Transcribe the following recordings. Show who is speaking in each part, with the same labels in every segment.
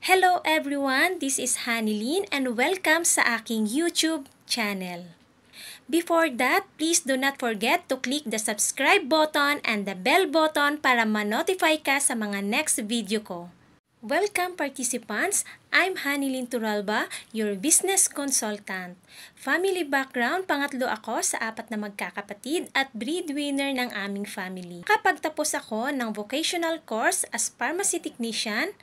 Speaker 1: Hello everyone, this is Hanilyn and welcome sa aking YouTube channel. Before that, please do not forget to click the subscribe button and the bell button para ma-notify ka sa mga next video ko. Welcome participants, I'm Hanilyn Turalba, your business consultant. Family background, pangatlo ako sa 4 na magkakapatid at breadwinner ng aming family. Kapag tapos ako ng vocational course as pharmacy technician,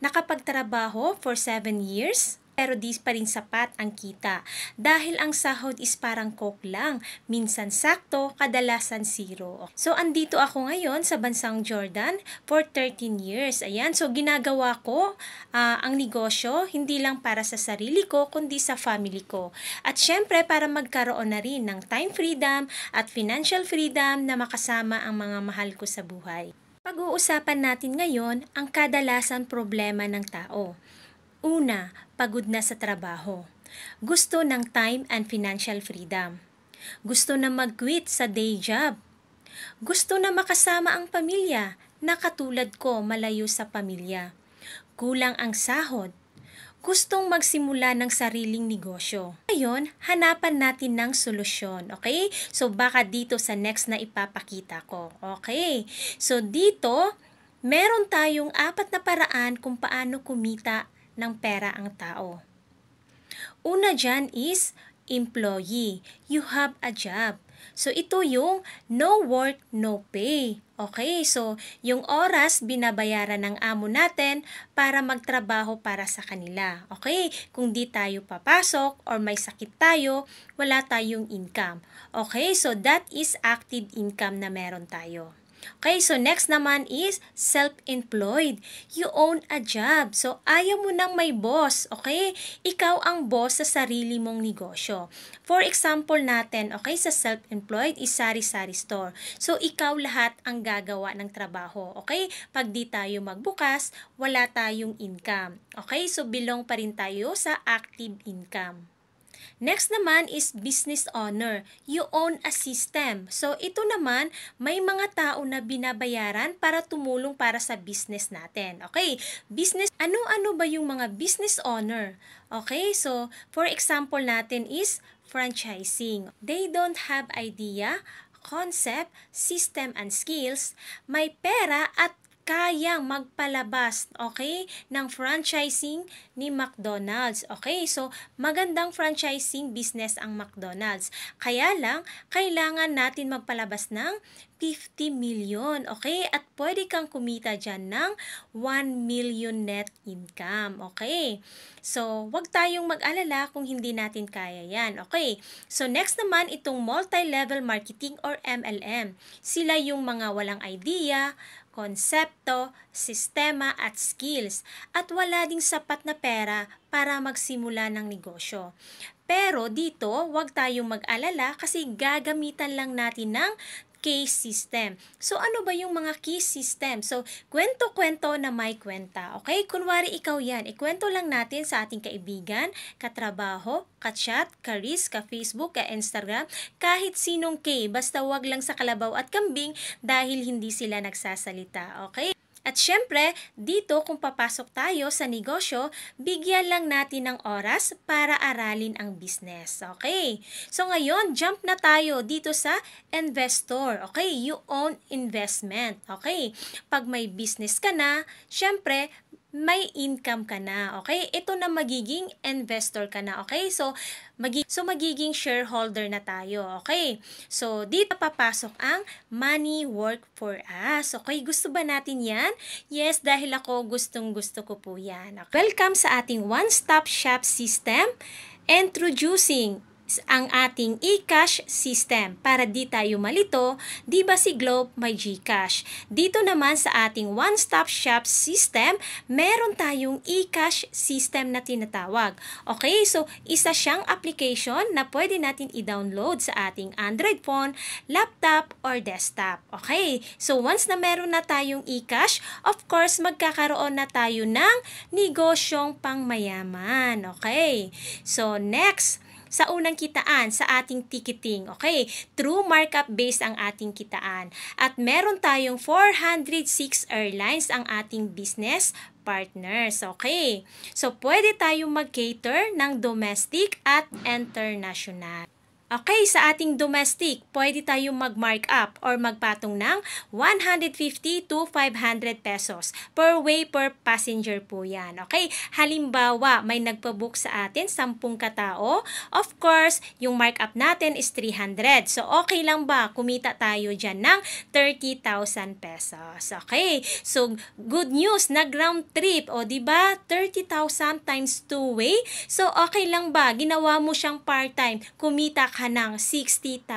Speaker 1: nakapagtrabaho for 7 years, pero di pa rin sapat ang kita dahil ang sahod is parang coke lang, minsan sakto, kadalasan zero. So andito ako ngayon sa bansang Jordan for 13 years. Ayan, so ginagawa ko ang negosyo hindi lang para sa sarili ko kundi sa family ko. At syempre para magkaroon na rin ng time freedom at financial freedom na makasama ang mga mahal ko sa buhay. Pag-uusapan natin ngayon ang kadalasan problema ng tao. Una, pagod na sa trabaho. Gusto ng time and financial freedom. Gusto na mag-quit sa day job. Gusto na makasama ang pamilya na katulad ko malayo sa pamilya. Kulang ang sahod. Gustong magsimula ng sariling negosyo. Ngayon, hanapan natin ng solusyon, okay? So, baka dito sa next na ipapakita ko, okay? So, dito, meron tayong 4 na paraan kung paano kumita ng pera ang tao. Una dyan is employee. You have a job. So, ito yung no work, no pay. Okay, so yung oras binabayaran ng amo natin para magtrabaho para sa kanila. Okay, kung di tayo papasok or may sakit tayo, wala tayong income. Okay, so that is active income na meron tayo. Okay, so next naman is self-employed. You own a job. So, ayaw mo nang may boss, okay? Ikaw ang boss sa sarili mong negosyo. For example natin, okay, sa self-employed is sari-sari store. So, ikaw lahat ang gagawa ng trabaho, okay? Pag di tayo magbukas, wala tayong income. Okay, so belong pa rin tayo sa active income. Next naman is business owner. You own a system. So, ito naman, may mga tao na binabayaran para tumulong para sa business natin. Okay, business, ano-ano ba yung mga business owner? Okay, so, for example natin is franchising. They don't have idea, concept, system, and skills. May pera at kayang magpalabas, okay, ng franchising ni McDonald's. Okay, so magandang franchising business ang McDonald's. Kaya lang, kailangan natin magpalabas ng 50 million, okay? At pwede kang kumita dyan ng 1 million net income, okay? So, wag tayong mag-alala kung hindi natin kaya yan, okay? So, next naman, itong multi-level marketing or MLM. Sila yung mga walang idea, konsepto, sistema at skills at wala ding sapat na pera para magsimula ng negosyo. Pero dito, huwag tayong mag-alala kasi gagamitan lang natin ng case system. So, ano ba yung mga key system? So, kwento-kwento na may kwenta. Okay? Kunwari ikaw yan. Ikwento lang natin sa ating kaibigan, katrabaho, ka-chat, ka-risk, ka-Facebook, ka-Instagram, kahit sinong K. Basta wag lang sa kalabaw at kambing dahil hindi sila nagsasalita. Okay? At syempre, dito kung papasok tayo sa negosyo, bigyan lang natin ng oras para aralin ang business. Okay? So ngayon, jump na tayo dito sa investor. Okay? You own investment. Okay? Pag may business ka na, syempre, may income ka na, okay? Ito na magiging investor ka na, okay? So magiging shareholder na tayo, okay? So, dito papasok ang money work for us, okay? Gusto ba natin yan? Yes, dahil ako gustong-gusto ko po yan. Okay? Welcome sa ating one-stop shop system, introducing ang ating e-cash system. Para di tayo malito, di ba si Globe may GCash? Dito naman sa ating one-stop shop system, meron tayong e-cash system na tinatawag. Okay, so isa siyang application na pwede natin i-download sa ating Android phone, laptop, or desktop. Okay, so once na meron na tayong e-cash, of course, magkakaroon na tayo ng negosyong pangmayaman. Okay, so next, sa unang kitaan sa ating ticketing. Okay, true markup based ang ating kitaan. At meron tayong 406 airlines ang ating business partners. Okay, so pwede tayong mag-cater ng domestic at international. Okay, sa ating domestic, pwede tayong mag-mark up or magpatong ng 150 to 500 pesos per way per passenger po yan. Okay, halimbawa, may nagpabook sa atin 10 katao. Of course, yung mark up natin is 300. So, okay lang ba? Kumita tayo dyan ng 30,000 pesos. Okay, so good news, nag-round trip. O, diba? 30,000 times 2 way. So, okay lang ba? Ginawa mo siyang part-time. Kumita ka ng 60,000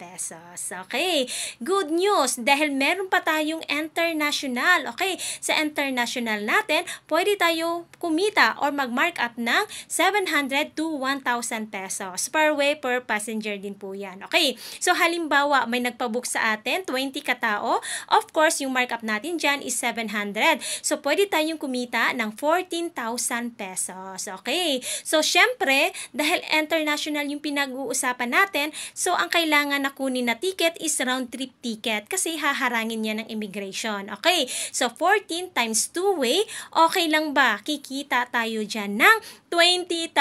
Speaker 1: pesos. Okay, good news dahil meron pa tayong international. Okay, sa international natin, pwede tayo kumita or mag-mark up ng 700 to 1,000 pesos per way per passenger din po yan. Okay, so halimbawa may nagpabook sa atin 20 katao, of course yung markup natin dyan is 700. So pwede tayong kumita ng 14,000 pesos. Okay, so syempre dahil international yung pinag-uusapan natin, so ang kailangan na kunin na ticket is round trip ticket kasi haharangin niya ng immigration. Okay, so 14 times 2 way, okay lang ba? Kikita tayo dyan ng 20,000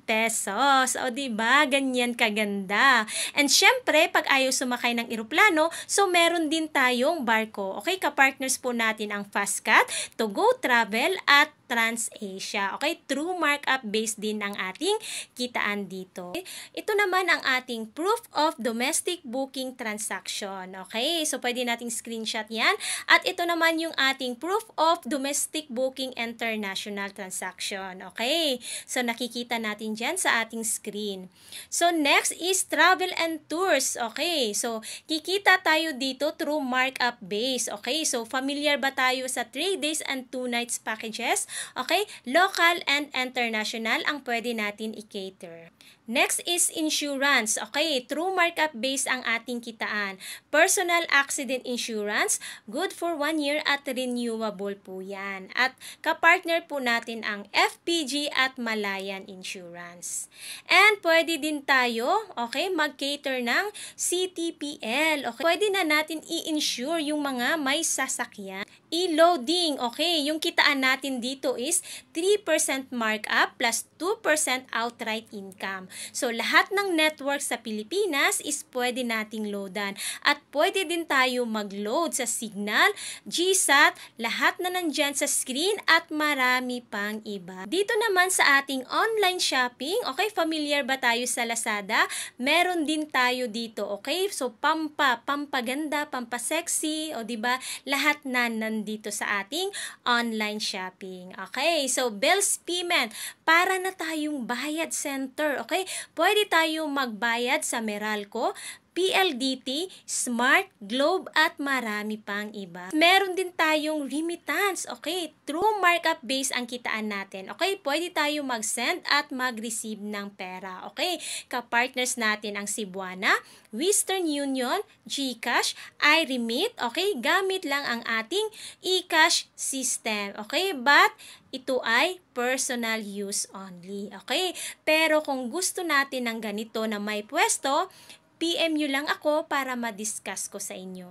Speaker 1: pesos. O diba? Ganyan kaganda. And syempre, pag ayaw sumakay ng eroplano, so meron din tayong barko. Okay, kapartners po natin ang Fastcat, To Go Travel at TransAsia. Okay, true markup based din ang ating kitaan dito. Ito naman ang ating proof of domestic booking transaction. Okay, so pwede nating screenshot yan. At ito naman yung ating proof of domestic booking international transaction. Okay, so nakikita natin dyan sa ating screen. So next is travel and tours. Okay, so kikita tayo dito through markup base. Okay, so familiar ba tayo sa 3 days and 2 nights packages? Okay, local and international ang pwede natin i-cater. Next is insurance. Okay, true markup base ang ating kitaan. Personal accident insurance, good for 1 year at renewable po yan. At kapartner po natin ang FPG at Malayan Insurance. And pwede din tayo, okay, mag-cater ng CTPL. Okay, pwede na natin i-insure yung mga may sasakyan. E-loading, okay, yung kitaan natin dito is 3% markup plus 2% outright income. So, lahat ng network sa Pilipinas is pwede nating loadan. At pwede din tayo mag-load sa Signal, GSAT, lahat na nandyan sa screen at marami pang iba. Dito naman sa ating online shopping, okay, familiar ba tayo sa Lazada? Meron din tayo dito, okay? So, pampaganda, pampasexy, o diba? Lahat na nandito sa ating online shopping. Okay, so bills payment, para na tayong bayad center, okay? Pwede tayo magbayad sa Meralco, PLDT, Smart, Globe at marami pang iba. Meron din tayong remittance, okay? True markup base ang kitaan natin, okay? Pwede tayo mag-send at mag-receive ng pera, okay? Kapartners natin ang Cebuana, Western Union, GCash, iRemit, okay? Gamit lang ang ating eCash system, okay? But ito ay personal use only, okay? Pero kung gusto natin ng ganito na may pwesto, PM nyo lang ako para ma-discuss ko sa inyo.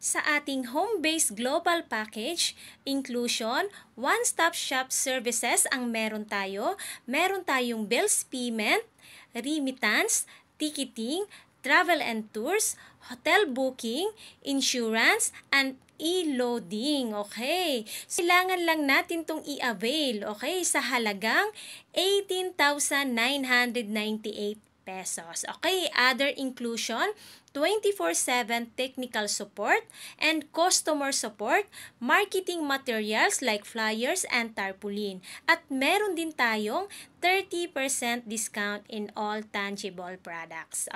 Speaker 1: Sa ating home-based global package, inclusion, one-stop shop services ang meron tayo. Meron tayong bills payment, remittance, ticketing, travel and tours, hotel booking, insurance, and e-loading, okay? So, kailangan lang natin itong i-avail, okay? Sa halagang 18,998 pesos. Okay, other inclusion, 24/7 technical support and customer support, marketing materials like flyers and tarpaulin. At meron din tayong 30% discount in all tangible products.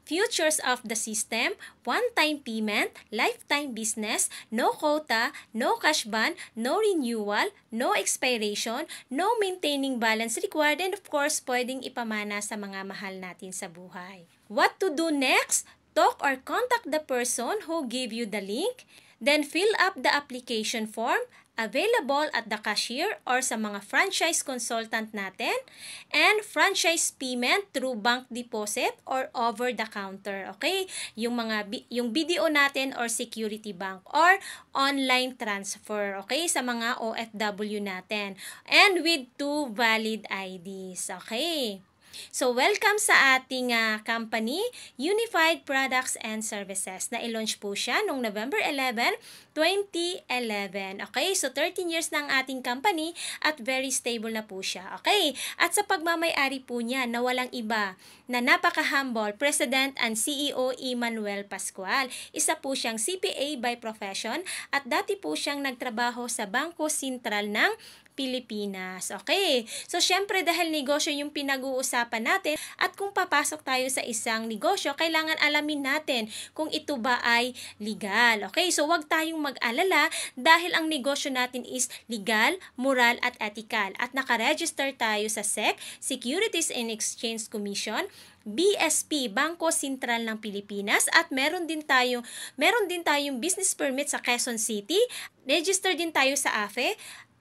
Speaker 1: Features of the system, one-time payment, lifetime business, no quota, no cash ban, no renewal, no expiration, no maintaining balance required, and of course, pwedeng ipamana sa mga mahal natin sa buhay. What to do next? Talk or contact the person who gave you the link, then fill up the application form, available at the cashier or sa mga franchise consultant natin, and franchise payment through bank deposit or over the counter. Okay? Yung BDO natin or security bank or online transfer. Okay? Sa mga OFW natin. And with 2 valid IDs. Okay? So, welcome sa ating company, Unified Products and Services. Na-launch po siya noong November 11, 2011. Okay? So, 13 years na ang ating company at very stable na po siya. Okay? At sa pagmamay-ari po niya na walang iba na napaka-humble, President and CEO Emmanuel Pascual. Isa po siyang CPA by profession at dati po siyang nagtrabaho sa Bangko Sentral ng Pilipinas. Okay. So, syempre dahil negosyo yung pinag-uusapan natin at kung papasok tayo sa isang negosyo, kailangan alamin natin kung ito ba ay legal. Okay. So, wag tayong mag-alala dahil ang negosyo natin is legal, moral at ethical. At nakaregister tayo sa SEC, Securities and Exchange Commission, BSP, Bangko Sentral ng Pilipinas, at meron din tayong business permit sa Quezon City. Register din tayo sa AFE,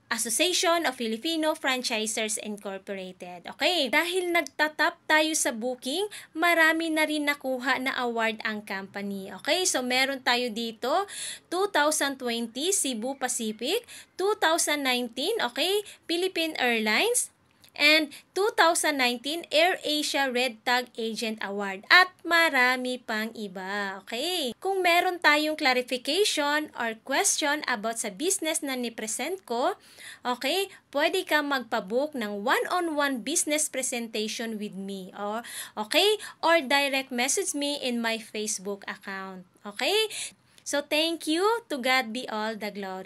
Speaker 1: Association of Filipino Franchisers Incorporated. Okay, dahil nagtatap tayo sa booking, marami na rin nakuha na award ang company. Okay, so meron tayo dito 2020 Cebu Pacific, 2019, okay, Philippine Airlines, and 2019 AirAsia Red Tag Agent Award at marami pang iba. Okay? Kung meron tayong clarification or question about sa business na ni-present ko, okay, pwede kang magpabook ng one-on-one business presentation with me or direct message me in my Facebook account. Okay? So thank you. To God be all the glory.